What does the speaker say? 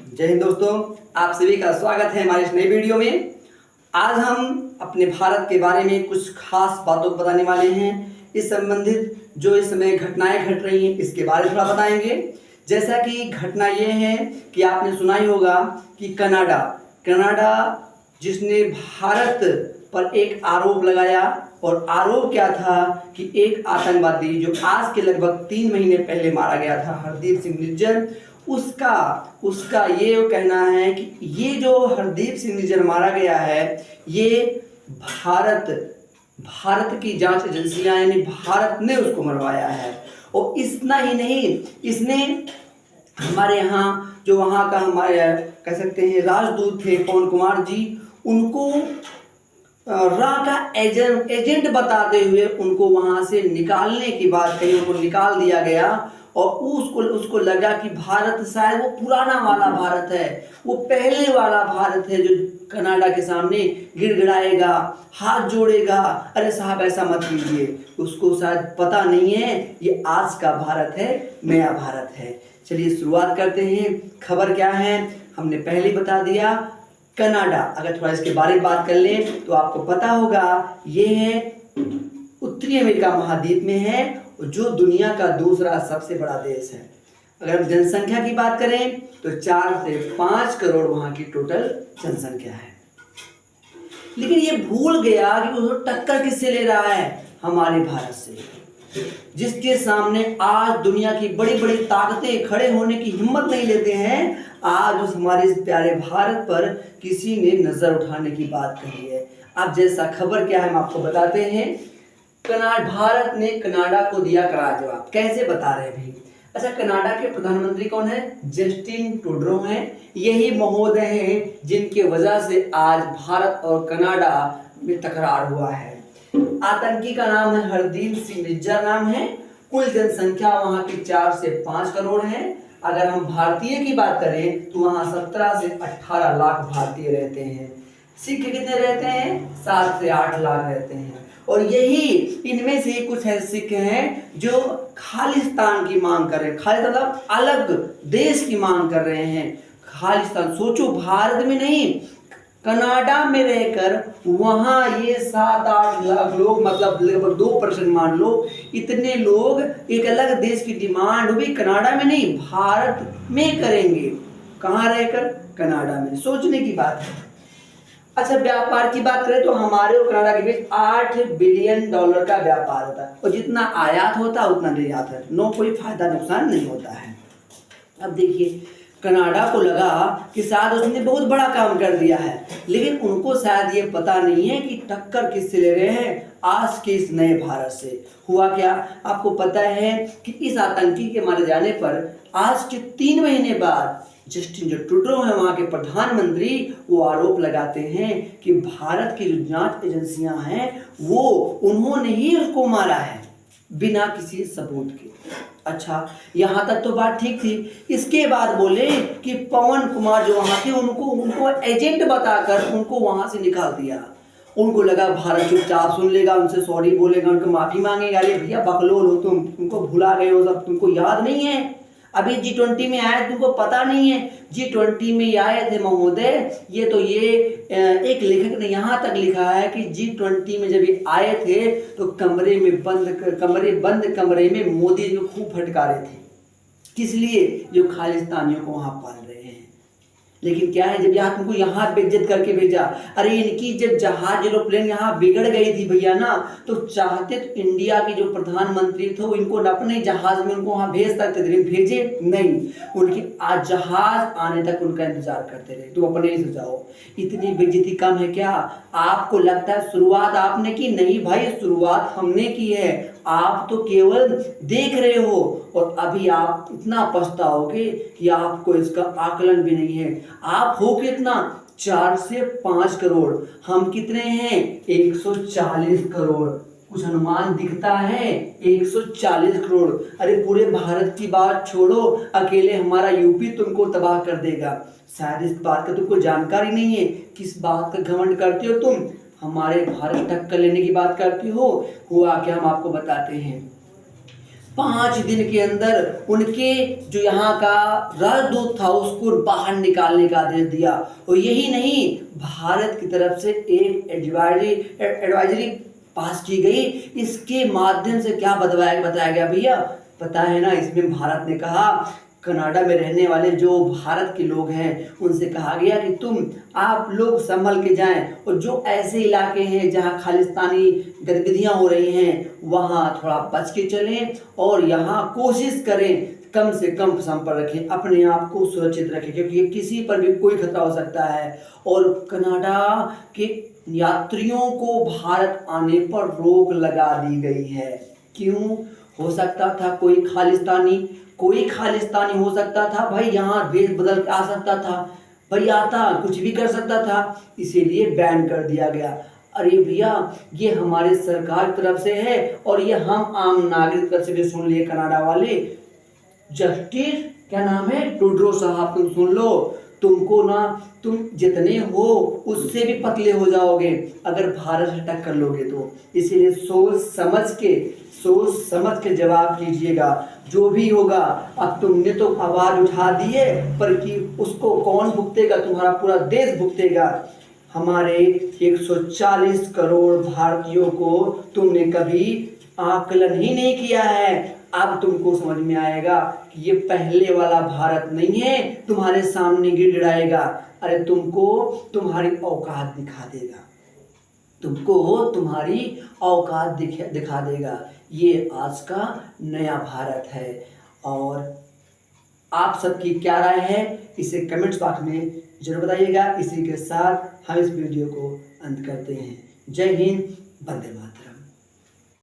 जय हिंद दोस्तों, आप सभी का स्वागत है हमारे इस नई वीडियो में। आज हम अपने भारत के बारे में कुछ खास बातों को बताने वाले हैं। इस संबंधित जो इस समय घटनाएं घट रही हैं इसके बारे में थोड़ा बताएंगे। जैसा कि घटना ये है कि आपने सुना ही होगा कि कनाडा जिसने भारत पर एक आरोप लगाया, और आरोप क्या था कि एक आतंकवादी जो आज के लगभग 3 महीने पहले मारा गया था, हरदीप सिंह निज्जर, उसका ये कहना है कि ये जो हरदीप सिंह निज्जर मारा गया है ये भारत की जांच एजेंसियां यानी भारत ने उसको मरवाया है। और इतना ही नहीं, इसने हमारे यहाँ जो वहाँ का हमारे कह सकते हैं राजदूत थे पवन कुमार जी, उनको रा का एजेंट बताते हुए उनको वहां से निकालने की बात कही, उनको निकाल दिया गया। और उसको लगा कि भारत शायद वो पुराना वाला भारत है, वो पहले वाला भारत है जो कनाडा के सामने गिड़गिड़ाएगा, हाथ जोड़ेगा, अरे साहब ऐसा मत कीजिए। उसको शायद पता नहीं है ये आज का भारत है, नया भारत है। चलिए शुरुआत करते हैं। खबर क्या है हमने पहले बता दिया। कनाडा, अगर थोड़ा इसके बारे में बात कर लें तो आपको पता होगा ये है उत्तरी अमेरिका महाद्वीप में है, जो दुनिया का दूसरा सबसे बड़ा देश है। अगर हम जनसंख्या की बात करें तो 4 से 5 करोड़ वहां की टोटल जनसंख्या है। लेकिन ये भूल गया कि वो टक्कर किससे ले रहा है, हमारे भारत से, जिसके सामने आज दुनिया की बड़ी बड़ी ताकतें खड़े होने की हिम्मत नहीं लेते हैं। आज उस हमारे इस प्यारे भारत पर किसी ने नजर उठाने की बात कही है। अब जैसा खबर क्या है हम आपको बताते हैं। भारत ने कनाडा को दिया करारा जवाब। कैसे बता रहे हैं भाई? अच्छा, कनाडा के प्रधानमंत्री कौन है? जस्टिन ट्रूडो हैं। यही महोदय हैं जिनके वजह से आज भारत और कनाडा में तकरार हुआ है। आतंकी का नाम है हरदीप सिंह निज्जर नाम है। कुल जनसंख्या वहां की 4 से 5 करोड़ है। अगर हम भारतीय की बात करें तो वहां 17 से 18 लाख भारतीय रहते हैं। सिख कितने रहते हैं? 7 से 8 लाख रहते हैं। और यही इनमें से कुछ ऐसे सिख हैं जो खालिस्तान की मांग कर रहे हैं। खालिस्तान मतलब अलग देश की मांग कर रहे हैं। खालिस्तान, सोचो, भारत में नहीं, कनाडा में रहकर वहां ये 7-8 लाख लोग, मतलब लगभग 2% मान लो, इतने लोग एक अलग देश की डिमांड भी कनाडा में नहीं भारत में करेंगे। कहां रहकर? कनाडा में। सोचने की बात है। अच्छा, व्यापार की बात करें तो हमारे और कनाडा के बीच $8 बिलियन का व्यापार होता है, और जितना आयात होता है उतना निर्यात है। नो, कोई फायदा नुकसान नहीं होता है। अब देखिए, कनाडा को लगा कि शायद उसने बहुत बड़ा काम कर दिया है, लेकिन उनको शायद ये पता नहीं है कि टक्कर किससे ले रहे हैं, आज के इस नए भारत से। हुआ क्या आपको पता है कि इस आतंकी के मारे जाने पर आज के 3 महीने बाद जस्टिन जो ट्रूडो है वहां के प्रधानमंत्री, वो आरोप लगाते हैं कि भारत की जो जांच एजेंसियां हैं वो उन्होंने ही उसको मारा है बिना किसी सबूत के। अच्छा, यहां तक तो बात ठीक थी। इसके बाद बोले कि पवन कुमार जो वहां थे उनको एजेंट बताकर उनको वहां से निकाल दिया। उनको लगा भारत चुपचाप सुन लेगा, उनसे सॉरी बोलेगा, उनको माफी मांगेगा। अरे भैया बकलोल हो तुमको भुला गए हो सब, तुमको याद नहीं है? अभी G20 में आए, तुमको पता नहीं है? G20 में आए थे महोदय। ये एक लेखक ने यहाँ तक लिखा है कि G20 में जब ये आए थे तो बंद कमरे में मोदी जी को खूब फटकारे थे। किस लिए? जो खालिस्तानियों को वहां पाल रहे हैं। लेकिन क्या है, जब यहाँ तुमको यहाँ बेइज्जत करके भेजा, अरे इनकी जब जहाज एरोप्लेन यहाँ बिगड़ गई थी भैया ना, तो चाहते तो इंडिया के जो प्रधानमंत्री थे वो इनको अपने जहाज में उनको वहाँ भेज सकते थे, लेकिन भेजे नहीं। उनकी आज जहाज आने तक उनका इंतजार करते रहे। तुम अपने ही सोचाओ, इतनी बेइज्जती कम है क्या? आपको लगता है शुरुआत आपने की? नहीं भाई, शुरुआत हमने की है। आप तो केवल देख रहे हो और अभी आप इतना पछताओगे कि आपको इसका आकलन भी नहीं है। आप हो कितना? 4 से 5 करोड़। हम कितने हैं? 140 करोड़। कुछ अनुमान दिखता है 140 करोड़। अरे पूरे भारत की बात छोड़ो, अकेले हमारा यूपी तुमको तबाह कर देगा। शायद इस बात का तुमको जानकारी नहीं है। किस बात का घमंड करते हो तुम? हमारे भारत टक्कर लेने की बात करते हो। हुआ क्या, हम आपको बताते हैं। 5 दिन के अंदर उनके जो यहाँ का राजदूत था उसको बाहर निकालने का आदेश दिया। और यही नहीं, भारत की तरफ से एक एडवाइजरी पास की गई। इसके माध्यम से क्या बताया गया भैया, पता है ना, इसमें भारत ने कहा, कनाडा में रहने वाले जो भारत के लोग हैं उनसे कहा गया कि आप लोग संभल के जाएं, और जो ऐसे इलाके हैं जहां खालिस्तानी गतिविधियां हो रही हैं वहां थोड़ा बच के चलें, और यहां कोशिश करें कम से कम संपर्क रखें, अपने आप को सुरक्षित रखें, क्योंकि किसी पर भी कोई खतरा हो सकता है। और कनाडा के यात्रियों को भारत आने पर रोक लगा दी गई है। क्यों? हो सकता था कोई खालिस्तानी हो सकता था भाई, यहाँ देश बदल के आ सकता था भाई, आता कुछ भी कर सकता था, इसीलिए बैन कर दिया गया। अरे भैया, ये हमारे सरकार की तरफ से है, और ये हम आम नागरिक तरफ से भी सुन लिए। कनाडा वाले जस्टिस क्या नाम है, ट्रूडो साहब, तुम सुन लो, तुमको ना, तुम जितने हो उससे भी पतले हो जाओगे अगर भारत से टक्कर लोगे तो। इसीलिए सोच समझ के जवाब कीजिएगा, जो भी होगा। अब तुमने तो आवाज उठा दी है, पर कि उसको कौन भुगतेगा? तुम्हारा पूरा देश भुगतेगा। हमारे 140 करोड़ भारतीयों को तुमने कभी आकलन ही नहीं किया है। अब तुमको समझ में आएगा कि ये पहले वाला भारत नहीं है, तुम्हारे सामने गिड़गिड़ाएगा। अरे तुमको तुम्हारी औकात दिखा देगा। ये आज का नया भारत है। और आप सबकी क्या राय है इसे कमेंट्स बॉक्स में जरूर बताइएगा। इसी के साथ हम इस वीडियो को अंत करते हैं। जय हिंद, वंदे मातरम।